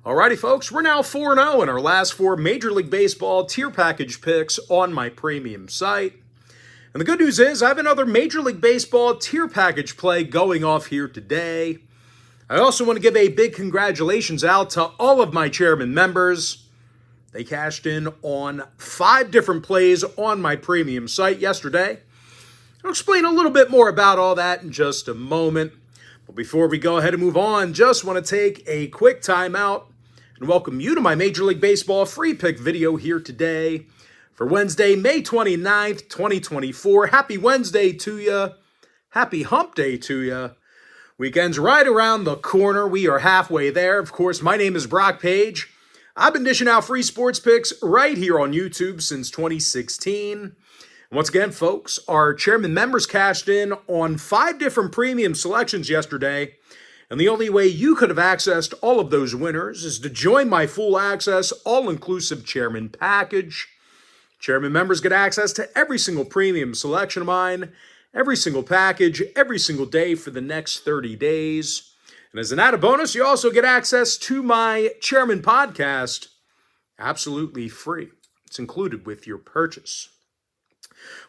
Alrighty, folks, we're now 4-0 in our last four Major League Baseball tier package picks on my premium site. And the good news is I have another Major League Baseball tier package play going off here today. I also want to give a big congratulations out to all of my chairman members. They cashed in on 5 different plays on my premium site yesterday. I'll explain a little bit more about all that in just a moment. But before we go ahead and move on, just want to take a quick time out and welcome you to my Major League Baseball free pick video here today for Wednesday, May 29th, 2024. Happy Wednesday to you. Happy hump day to you. Weekend's right around the corner. We are halfway there. Of course, my name is Brock Page. I've been dishing out free sports picks right here on YouTube since 2016. And once again, folks, our chairman members cashed in on 5 different premium selections yesterday. And the only way you could have accessed all of those winners is to join my full access, all-inclusive chairman package. Chairman members get access to every single premium selection of mine, every single package, every single day for the next 30 days. And as an added bonus, you also get access to my chairman podcast absolutely free. It's included with your purchase.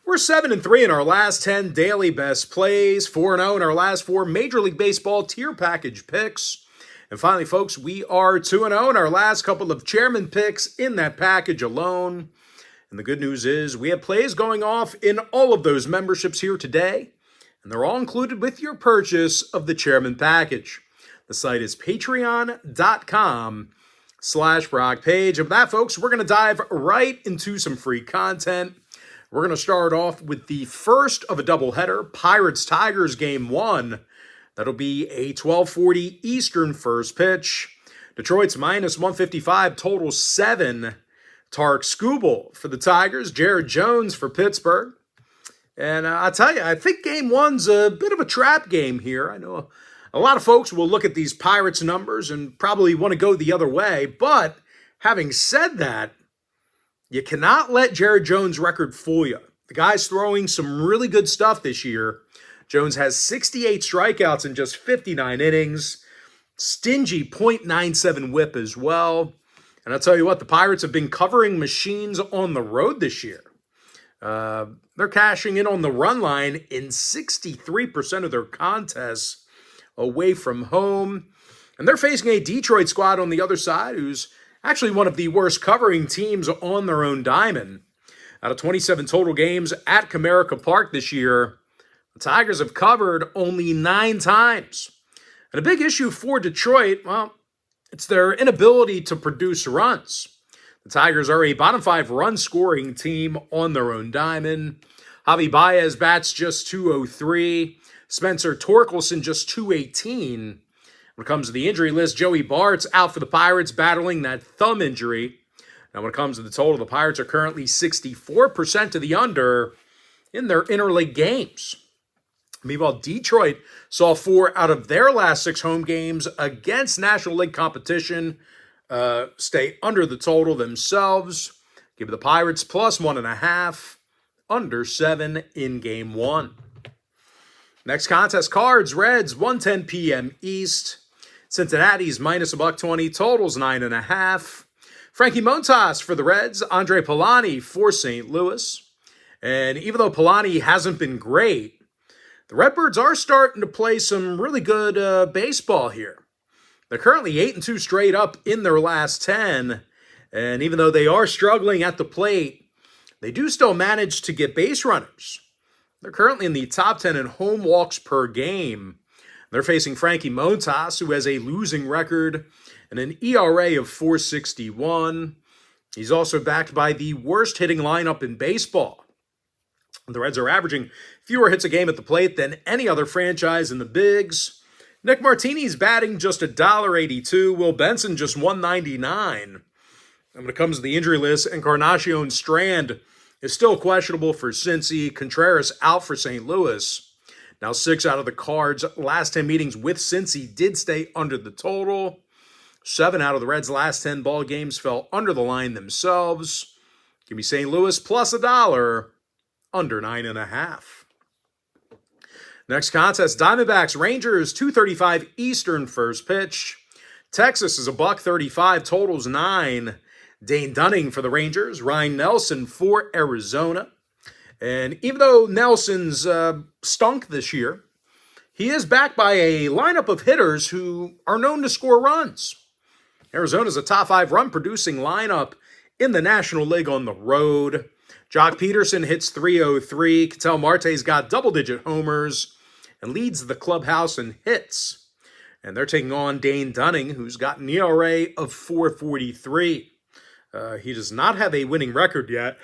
We're 7-3 in our last 10 daily best plays, 4-0 in our last 4 Major League Baseball tier package picks. And finally, folks, we are 2-0 in our last couple of chairman picks in that package alone. And the good news is we have plays going off in all of those memberships here today, and they're all included with your purchase of the chairman package. The site is patreon.com/BrockPage. And with that, folks, we're going to dive right into some free content. We're going to start off with the first of a doubleheader, Pirates-Tigers Game 1. That'll be a 12:40 Eastern first pitch. Detroit's minus 155, total 7. Tarek Skubal for the Tigers, Jared Jones for Pittsburgh. And I'll tell you, I think Game 1's a bit of a trap game here. I know a lot of folks will look at these Pirates numbers and probably want to go the other way. But having said that, you cannot let Jared Jones' record fool you. The guy's throwing some really good stuff this year. Jones has 68 strikeouts in just 59 innings. Stingy .97 whip as well. And I'll tell you what, the Pirates have been covering machines on the road this year. They're cashing in on the run line in 63% of their contests away from home. And they're facing a Detroit squad on the other side who's actually one of the worst covering teams on their own diamond. Out of 27 total games at Comerica Park this year, the Tigers have covered only 9 times. And a big issue for Detroit, well, it's their inability to produce runs. The Tigers are a bottom 5 run-scoring team on their own diamond. Javi Baez bats just .203. Spencer Torkelson just .218. When it comes to the injury list, Joey Bart's out for the Pirates battling that thumb injury. Now, when it comes to the total, the Pirates are currently 64% to the under in their interleague games. Meanwhile, Detroit saw 4 out of their last 6 home games against National League competition stay under the total themselves. Give the Pirates plus 1.5, under 7 in Game 1. Next contest, Cards, Reds, 1:10 p.m. East. Cincinnati's minus $120, totals 9.5. Frankie Montas for the Reds, Andre Polani for St. Louis. And even though Polani hasn't been great, the Redbirds are starting to play some really good baseball here. They're currently 8-2 straight up in their last 10. And even though they are struggling at the plate, they do still manage to get base runners. They're currently in the top 10 in home walks per game. They're facing Frankie Montas, who has a losing record and an ERA of 4.61. He's also backed by the worst hitting lineup in baseball. The Reds are averaging fewer hits a game at the plate than any other franchise in the bigs. Nick Martini's batting just $1.82. Will Benson just $1.99. And when it comes to the injury list, Encarnacion Strand is still questionable for Cincy. Contreras out for St. Louis. Now 6 out of the Cards' last 10 meetings with Cincy did stay under the total. 7 out of the Reds' last 10 ball games fell under the line themselves. Give me St. Louis plus $1, under 9.5. Next contest, Diamondbacks, Rangers, 2:35 Eastern first pitch. Texas is a $1.35, totals 9. Dane Dunning for the Rangers, Ryan Nelson for Arizona. And even though Nelson's stunk this year, he is backed by a lineup of hitters who are known to score runs. Arizona's a top 5 run-producing lineup in the National League on the road. Jock Peterson hits .303. Ketel Marte's got double-digit homers and leads the clubhouse in hits. And they're taking on Dane Dunning, who's got an ERA of .443. He does not have a winning record yet.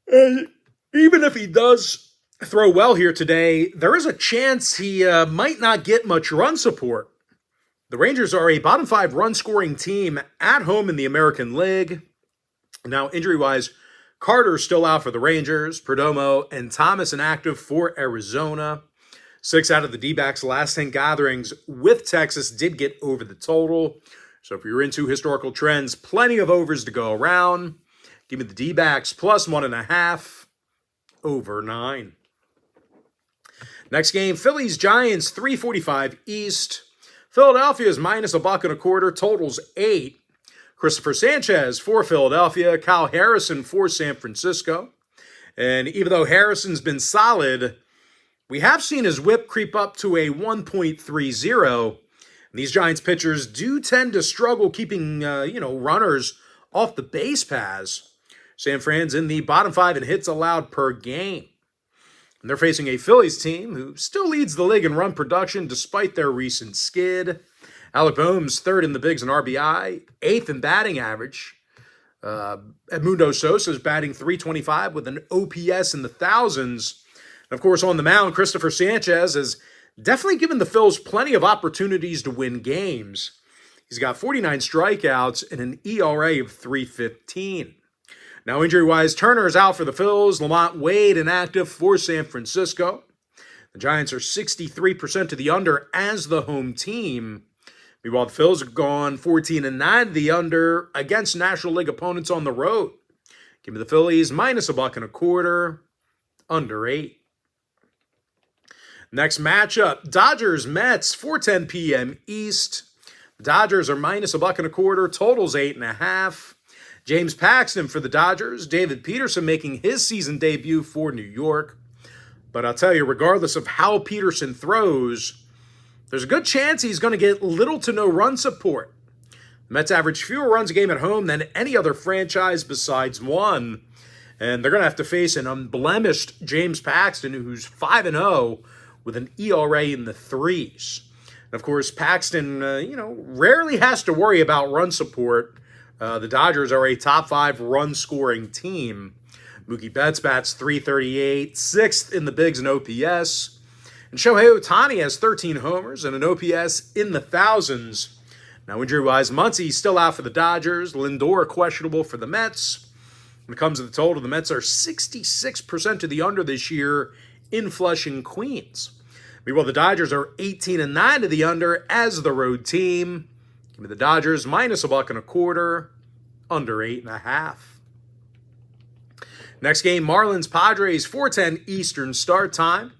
And even if he does throw well here today, there is a chance he might not get much run support. The Rangers are a bottom 5 run-scoring team at home in the American League. Now, injury-wise, Carter's still out for the Rangers, Perdomo and Thomas inactive for Arizona. 6 out of the D-backs' last 10 gatherings with Texas did get over the total. So if you're into historical trends, plenty of overs to go around. Give me the D-backs plus 1.5, over 9. Next game, Phillies-Giants, 345 East. Philadelphia's minus $1.25, totals 8. Christopher Sanchez for Philadelphia, Kyle Harrison for San Francisco. And even though Harrison's been solid, we have seen his whip creep up to a 1.30. These Giants pitchers do tend to struggle keeping, runners off the base paths. San Fran's in the bottom 5 in hits allowed per game. And they're facing a Phillies team who still leads the league in run production despite their recent skid. Alec Boehm's 3rd in the bigs in RBI, 8th in batting average. Edmundo Sosa's batting .325 with an OPS in the thousands. And of course, on the mound, Christopher Sanchez has definitely given the Phils plenty of opportunities to win games. He's got 49 strikeouts and an ERA of .315. Now, injury-wise, Turner is out for the Phils. Lamont Wade inactive for San Francisco. The Giants are 63% to the under as the home team. Meanwhile, the Phils have gone 14-9 to the under against National League opponents on the road. Give me the Phillies minus $1.25, under 8. Next matchup, Dodgers-Mets, 4:10 p.m. East. The Dodgers are minus $1.25, totals 8.5. James Paxton for the Dodgers, David Peterson making his season debut for New York. But I'll tell you, regardless of how Peterson throws, there's a good chance he's going to get little to no run support. The Mets average fewer runs a game at home than any other franchise besides one. And they're going to have to face an unblemished James Paxton, who's 5-0 with an ERA in the 3s. And of course, Paxton, rarely has to worry about run support. The Dodgers are a top 5 run-scoring team. Mookie Betts bats .338, 6th in the bigs in OPS. And Shohei Ohtani has 13 homers and an OPS in the thousands. Now, injury-wise, Muncy's still out for the Dodgers. Lindor questionable for the Mets. When it comes to the total, the Mets are 66% to the under this year in Flushing, Queens. Meanwhile, the Dodgers are 18-9 to the under as the road team. Give me the Dodgers minus $1.25, under 8.5. Next game, Marlins-Padres, 4:10 Eastern start time.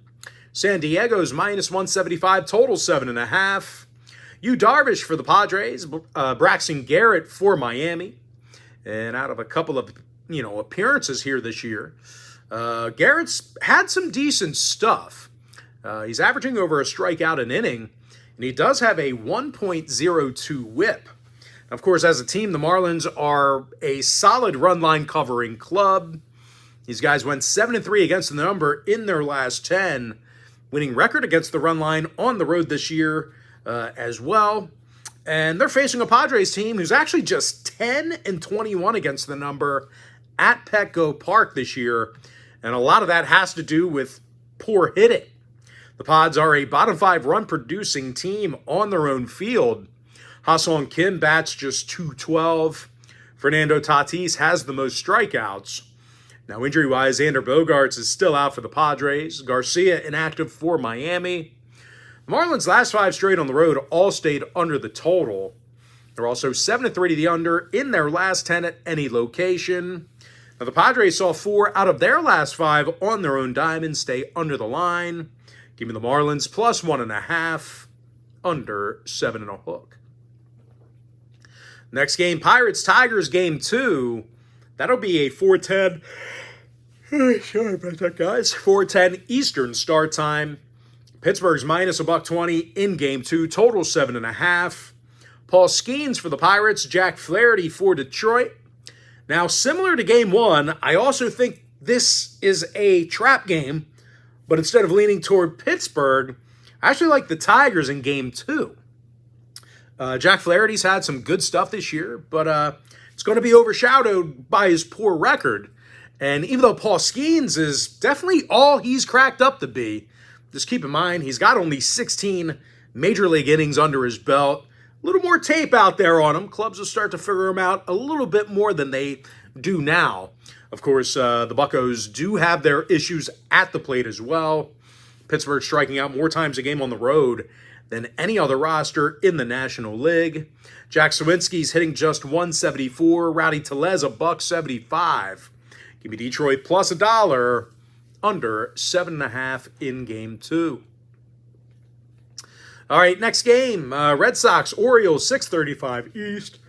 San Diego's minus 175, total 7.5. Yu Darvish for the Padres, Braxton Garrett for Miami. And out of a couple of, appearances here this year, Garrett's had some decent stuff. He's averaging over a strikeout an inning, and he does have a 1.02 whip. Of course, as a team, the Marlins are a solid run line covering club. These guys went 7-3 against the number in their last 10, winning record against the run line on the road this year as well. And they're facing a Padres team who's actually just 10-21 against the number at Petco Park this year. And a lot of that has to do with poor hitting. The Pods are a bottom 5 run-producing team on their own field. Ha-Seong Kim bats just .212. Fernando Tatis has the most strikeouts. Now, injury-wise, Xander Bogaerts is still out for the Padres. Garcia inactive for Miami. The Marlins' last 5 straight on the road all stayed under the total. They're also 7-3 to the under in their last 10 at any location. Now, the Padres saw 4 out of their last 5 on their own diamond stay under the line. Give me the Marlins plus 1.5, under 7.5. Next game, Pirates-Tigers game 2. That'll be a 4:10. Sorry about that, guys. 4:10 Eastern start time. Pittsburgh's minus $1.20 in game 2. Total 7.5. Paul Skeens for the Pirates. Jack Flaherty for Detroit. Now, similar to game 1, I also think this is a trap game, but instead of leaning toward Pittsburgh, I actually like the Tigers in game 2. Jack Flaherty's had some good stuff this year, but it's going to be overshadowed by his poor record. And even though Paul Skeens is definitely all he's cracked up to be, just keep in mind he's got only 16 major league innings under his belt. A little more tape out there on him. Clubs will start to figure him out a little bit more than they do now. Of course, the Buccos do have their issues at the plate as well. Pittsburgh striking out more times a game on the road than any other roster in the National League. Jack Sawinski's hitting just .174. Rowdy Tellez $1.75. Give me Detroit plus $1 under 7.5 in game 2. All right, next game. Red Sox, Orioles, 6:35 East.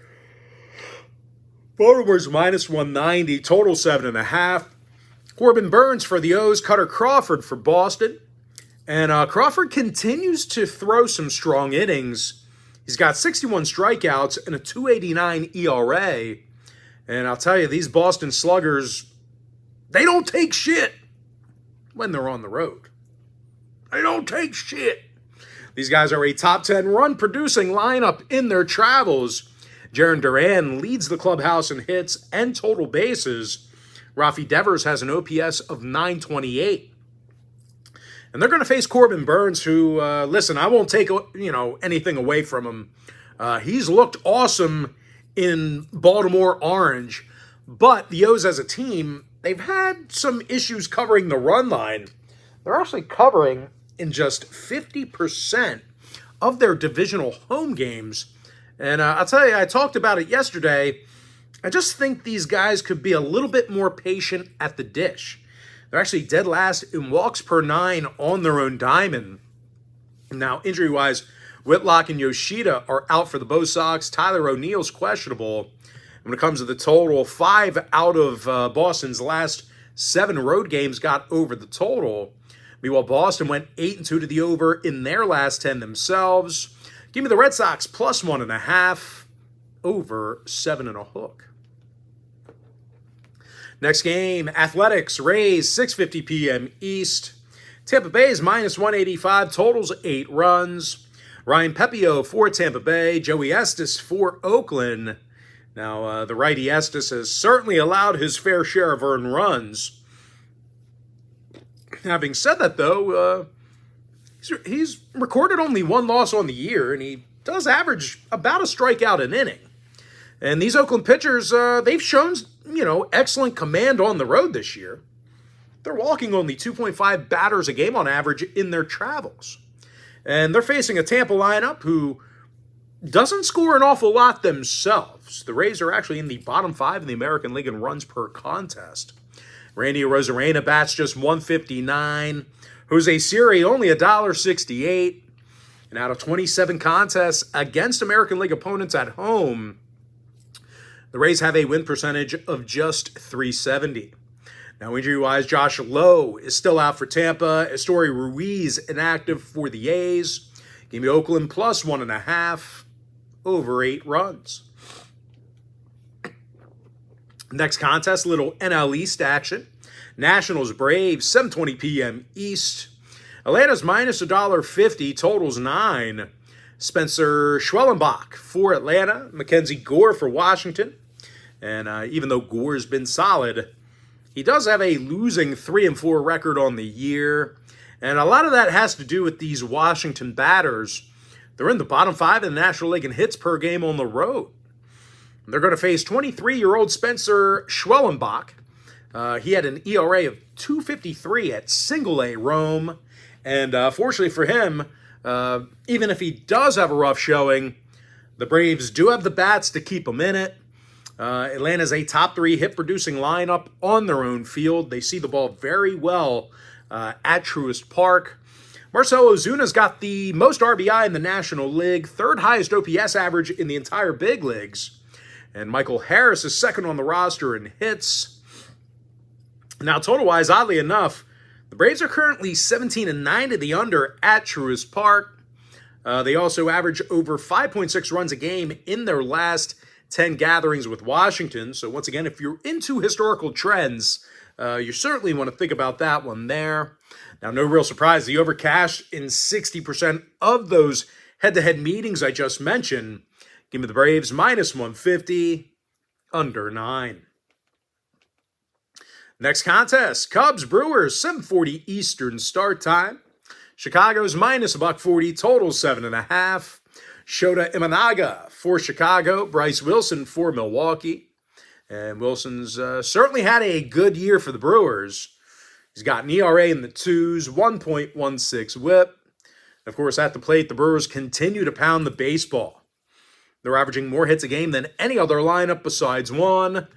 Baltimore's minus 190, total 7.5. Corbin Burns for the O's, Cutter Crawford for Boston. And Crawford continues to throw some strong innings. He's got 61 strikeouts and a 2.89 ERA. And I'll tell you, these Boston Sluggers, they don't take shit when they're on the road. They don't take shit. These guys are a top 10 run producing lineup in their travels. Jarren Duran leads the clubhouse in hits and total bases. Rafi Devers has an OPS of 928. And they're going to face Corbin Burns, who, listen, I won't take anything away from him. He's looked awesome in Baltimore Orange, but the O's as a team, they've had some issues covering the run line. They're actually covering in just 50% of their divisional home games. And I'll tell you, I talked about it yesterday. I just think these guys could be a little bit more patient at the dish. They're actually dead last in walks per 9 on their own diamond. Now, injury-wise, Whitlock and Yoshida are out for the Bo Sox. Tyler O'Neill's questionable. When it comes to the total, 5 out of Boston's last 7 road games got over the total. Meanwhile, Boston went 8-2 to the over in their last 10 themselves. Give me the Red Sox plus 1.5, over 7.5. Next game, Athletics, Rays, 6:50 p.m. East. Tampa Bay is minus 185, totals 8 runs. Ryan Pepio for Tampa Bay, Joey Estes for Oakland. Now, the righty Estes has certainly allowed his fair share of earned runs. Having said that, though, he's recorded only 1 loss on the year, and he does average about a strikeout an inning. And these Oakland pitchers, they've shown, excellent command on the road this year. They're walking only 2.5 batters a game on average in their travels. And they're facing a Tampa lineup who doesn't score an awful lot themselves. The Rays are actually in the bottom 5 in the American League in runs per contest. Randy Arozarena bats just 159. Jose Siri only $1.68. And out of 27 contests against American League opponents at home, the Rays have a win percentage of just .370. Now, injury-wise, Josh Lowe is still out for Tampa. Estory Ruiz inactive for the A's. Give me Oakland plus 1.5, over 8 runs. Next contest, a little NL East action. Nationals Braves, 7:20 p.m. East. Atlanta's minus $1.50, totals 9. Spencer Schwellenbach for Atlanta. Mackenzie Gore for Washington. And even though Gore's been solid, he does have a losing 3-4 record on the year. And a lot of that has to do with these Washington batters. They're in the bottom 5 in the National League in hits per game on the road. They're going to face 23-year-old Spencer Schwellenbach. He had an ERA of 2.53 at single-A Rome. And fortunately for him, even if he does have a rough showing, the Braves do have the bats to keep him in it. Atlanta's a top 3 hit-producing lineup on their own field. They see the ball very well at Truist Park. Marcell Ozuna's got the most RBI in the National League, 3rd highest OPS average in the entire big leagues. And Michael Harris is second on the roster in hits. Now, total-wise, oddly enough, the Braves are currently 17-9 to the under at Truist Park. They also average over 5.6 runs a game in their last 10 gatherings with Washington. So once again, if you're into historical trends, you certainly want to think about that one there. Now, no real surprise, the over cashed in 60% of those head-to-head meetings I just mentioned. Give me the Braves minus 150, under 9. Next contest, Cubs-Brewers, 7:40 Eastern start time. Chicago's minus $1.40, total 7.5. Shota Imanaga for Chicago, Bryce Wilson for Milwaukee. And Wilson's certainly had a good year for the Brewers. He's got an ERA in the 2s, 1.16 whip. Of course, at the plate, the Brewers continue to pound the baseball. They're averaging more hits a game than any other lineup besides one.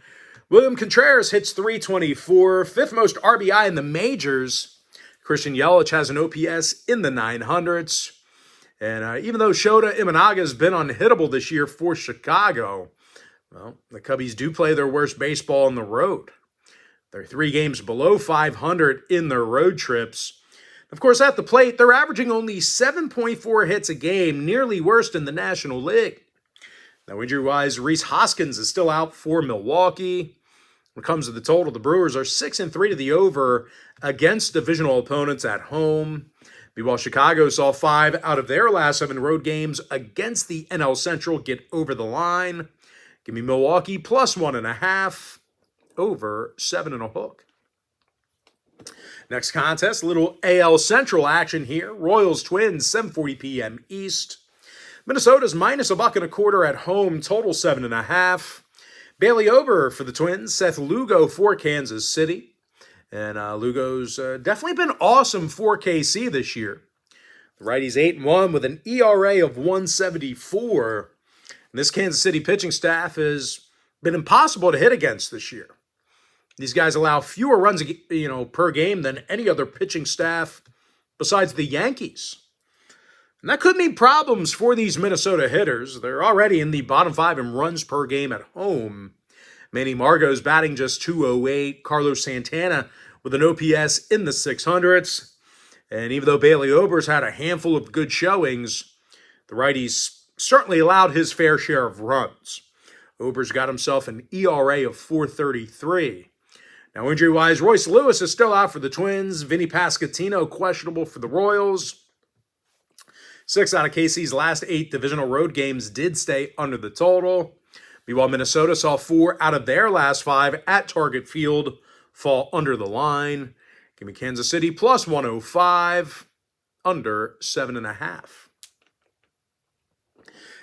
William Contreras hits .324, fifth most RBI in the majors. Christian Yelich has an OPS in the 900s. And even though Shota Imanaga has been unhittable this year for Chicago, well, the Cubbies do play their worst baseball on the road. They're 3 games below 500 in their road trips. Of course, at the plate, they're averaging only 7.4 hits a game, nearly worst in the National League. Now, injury-wise, Rhys Hoskins is still out for Milwaukee. When it comes to the total, the Brewers are 6-3 to the over against divisional opponents at home. Meanwhile, Chicago saw 5 out of their last 7 road games against the NL Central get over the line. Give me Milwaukee plus 1.5, over 7.5. Next contest, a little AL Central action here. Royals-Twins, 7:40 p.m. East. Minnesota's minus $1.25 at home, total 7.5. Bailey Ober for the Twins, Seth Lugo for Kansas City. And Lugo's definitely been awesome for KC this year. The righty's 8-1 with an ERA of 1.74. And this Kansas City pitching staff has been impossible to hit against this year. These guys allow fewer runs, per game than any other pitching staff besides the Yankees. And that could mean problems for these Minnesota hitters. They're already in the bottom 5 in runs per game at home. Manny Margot's batting just .208. Carlos Santana with an OPS in the 600s. And even though Bailey Ober's had a handful of good showings, the righty's certainly allowed his fair share of runs. Ober's got himself an ERA of 4.33. Now, injury-wise, Royce Lewis is still out for the Twins. Vinny Pasquantino questionable for the Royals. 6 out of KC's last 8 divisional road games did stay under the total. Meanwhile, Minnesota saw 4 out of their last 5 at Target Field fall under the line. Give me Kansas City plus 105, under 7.5.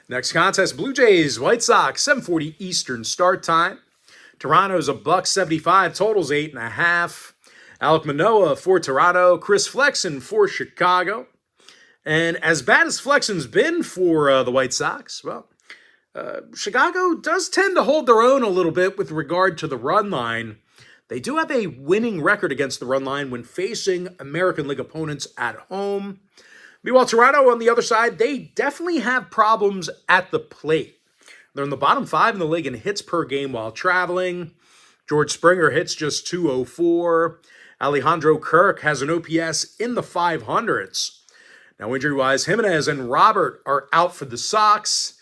Next contest, Blue Jays, White Sox, 7:40 Eastern start time. Toronto's $1.75, totals 8.5. Alek Manoah for Toronto, Chris Flexen for Chicago. And as bad as Flexen's been for the White Sox, well, Chicago does tend to hold their own a little bit with regard to the run line. They do have a winning record against the run line when facing American League opponents at home. Meanwhile, Toronto, on the other side, they definitely have problems at the plate. They're in the bottom 5 in the league in hits per game while traveling. George Springer hits just .204. Alejandro Kirk has an OPS in the 500s. Now, injury-wise, Jimenez and Robert are out for the Sox.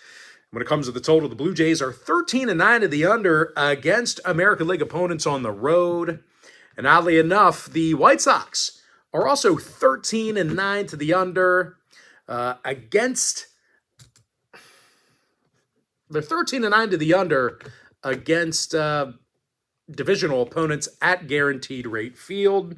When it comes to the total, the Blue Jays are 13-9 to the under against American League opponents on the road. And oddly enough, the White Sox are also 13-9 to the under against... They're 13-9 to the under against divisional opponents at Guaranteed Rate Field.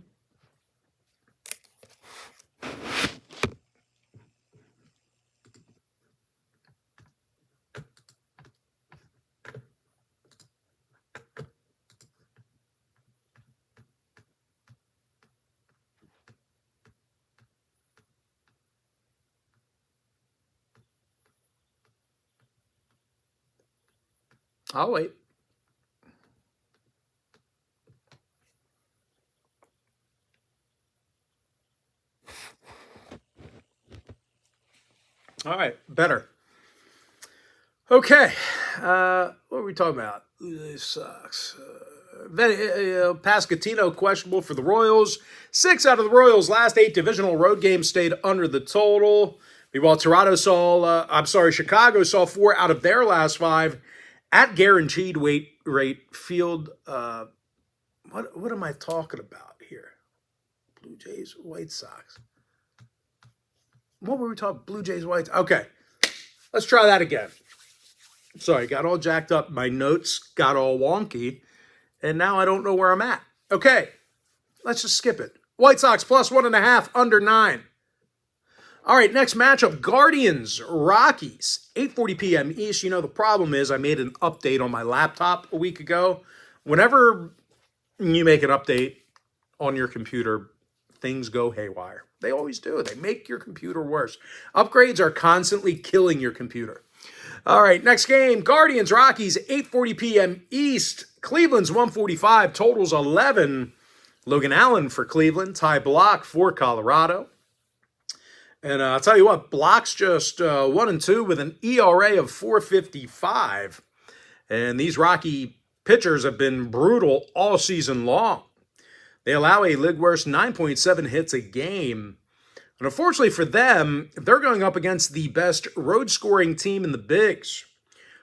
I'll wait. All right, better. Okay, What are we talking about? This sucks. Pascatino questionable for the Royals. 6 out of the Royals' last 8 divisional road games stayed under the total. Meanwhile, Chicago saw 4 out of their last 5 at guaranteed rate field. What am I talking about here? Blue Jays, White Sox. What were we talking? Blue Jays, White. Okay, let's try that again. Sorry, got all jacked up. My notes got all wonky, and now I don't know where I'm at. Okay, let's just skip it. White Sox plus 1.5, under 9. All right, next matchup, Guardians, Rockies, 8:40 p.m. East. You know, the problem is I made an update on my laptop a week ago. Whenever you make an update on your computer, things go haywire. They always do. They make your computer worse. Upgrades are constantly killing your computer. All right, next game, Guardians, Rockies, 8:40 p.m. East. Cleveland's 145, totals 11. Logan Allen for Cleveland, Ty Blach for Colorado. And I'll tell you what, Blach's just 1-2 with an ERA of 4.55. And these Rocky pitchers have been brutal all season long. They allow a league worst 9.7 hits a game. And unfortunately for them, they're going up against the best road scoring team in the bigs.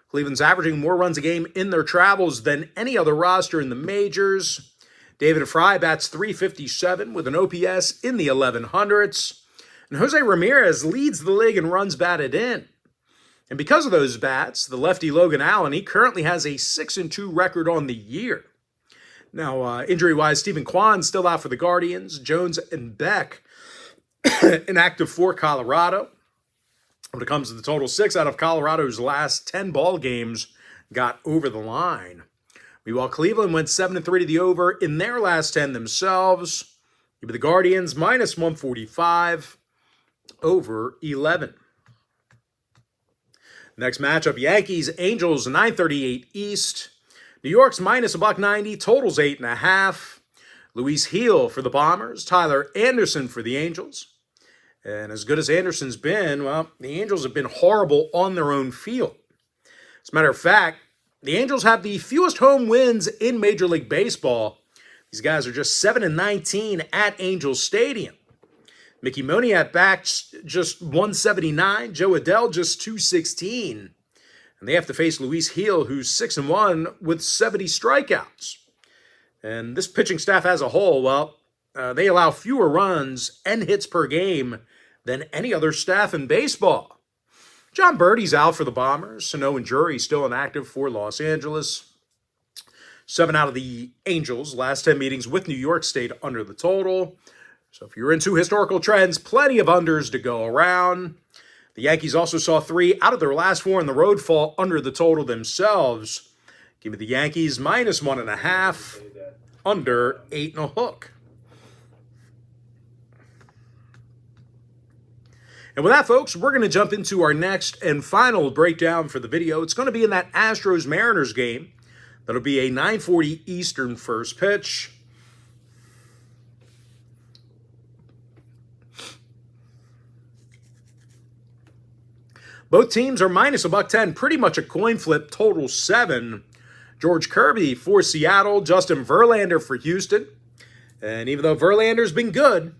Cleveland's averaging more runs a game in their travels than any other roster in the majors. David Fry bats .357 with an OPS in the 1100s. And Jose Ramirez leads the league in runs batted in. And because of those bats, the lefty Logan Allen, he currently has a 6-2 record on the year. Now, injury-wise, Stephen Kwan's still out for the Guardians. Jones and Beck inactive for Colorado. When it comes to the total, 6 out of Colorado's last 10 ball games got over the line. Meanwhile, Cleveland went 7-3 to the over in their last 10 themselves. Give me the Guardians minus 145 over 11. Next matchup, Yankees, Angels, 9:38 East. New York's minus $1.90, totals 8.5. Luis Gil for the Bombers, Tyler Anderson for the Angels. And as good as Anderson's been, well, the Angels have been horrible on their own field. As a matter of fact, the Angels have the fewest home wins in Major League Baseball. These guys are just 7-19 at Angels Stadium. Mickey Moniak back just 179, Joe Adell just 216. And they have to face Luis Gil, who's 6-1 with 70 strikeouts. And this pitching staff as a whole, well, they allow fewer runs and hits per game than any other staff in baseball. John Birdie's out for the Bombers. Sano and Drury still inactive for Los Angeles. 7 out of the Angels' last 10 meetings with New York stayed under the total. So if you're into historical trends, plenty of unders to go around. The Yankees also saw 3 out of their last 4 in the road fall under the total themselves. Give me the Yankees minus 1.5, under 8.5. And with that, folks, we're going to jump into our next and final breakdown for the video. It's going to be in that Astros-Mariners game. That'll be a 9:40 Eastern first pitch. Both teams are minus $1.10, pretty much a coin flip, total 7. George Kirby for Seattle, Justin Verlander for Houston. And even though Verlander's been good,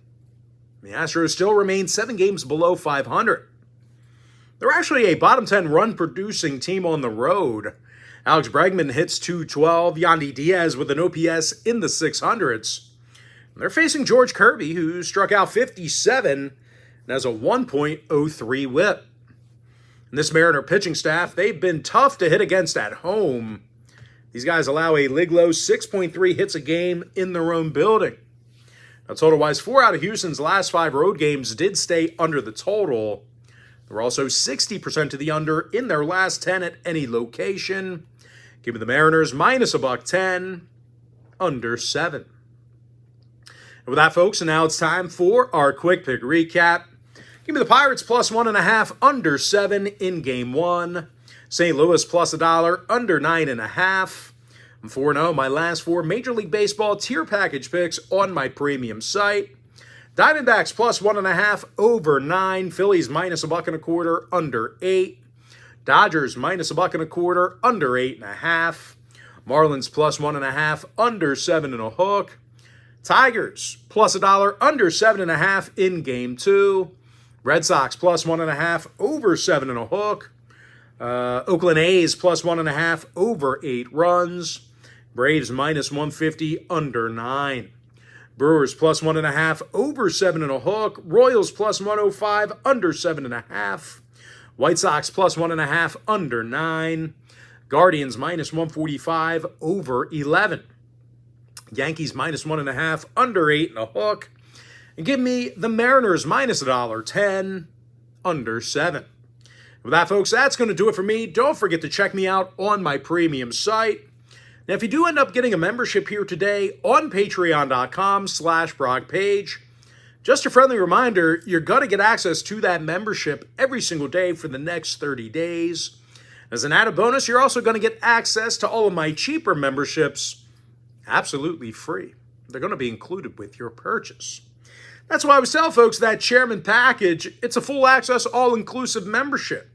the Astros still remain 7 games below 500. They're actually a bottom 10 run-producing team on the road. Alex Bregman hits .212, Yandy Diaz with an OPS in the 600s. And they're facing George Kirby, who struck out 57 and has a 1.03 whip. And this Mariner pitching staff, they've been tough to hit against at home. These guys allow a league low 6.3 hits a game in their own building. Now, total-wise, 4 out of Houston's last 5 road games did stay under the total. They're also 60% to the under in their last 10 at any location. Give me the Mariners minus $1.10, under 7. And with that, folks, and now it's time for our quick pick recap. Give me the Pirates plus 1.5, under 7 in Game 1. St. Louis plus $1, under 9.5. I'm 4-0 my last 4 Major League Baseball tier package picks on my premium site. Diamondbacks plus 1.5, over 9. Phillies minus $1.25, under 8. Dodgers minus $1.25, under 8.5. Marlins plus 1.5, under 7.5. Tigers plus $1, under 7.5 in Game 2. Red Sox plus 1.5, over 7.5. Oakland A's plus 1.5, over 8 runs. Braves minus 150, under 9. Brewers plus 1.5, over 7.5. Royals plus 105, under 7.5. White Sox plus 1.5, under 9. Guardians minus 145, over 11. Yankees minus 1.5, under 8.5. And give me the Mariners minus $1.10, under 7. With that, folks, that's going to do it for me. Don't forget to check me out on my premium site. Now, if you do end up getting a membership here today on patreon.com/BrockPage, just a friendly reminder, you're going to get access to that membership every single day for the next 30 days. As an added bonus, you're also going to get access to all of my cheaper memberships absolutely free. They're going to be included with your purchase. That's why I always tell folks that Chairman Package, it's a full access, all-inclusive membership.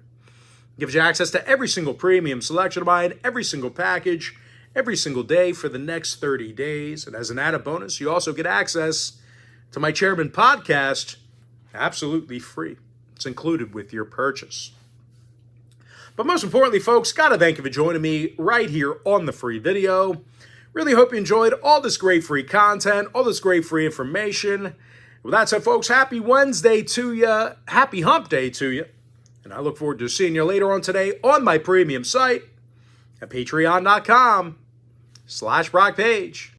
It gives you access to every single premium selection of mine, every single package, every single day for the next 30 days. And as an added bonus, you also get access to my Chairman podcast absolutely free. It's included with your purchase. But most importantly, folks, got to thank you for joining me right here on the free video. Really hope you enjoyed all this great free content, all this great free information. With that said, folks, happy Wednesday to you. Happy hump day to you. And I look forward to seeing you later on today on my premium site at patreon.com/BrockPage.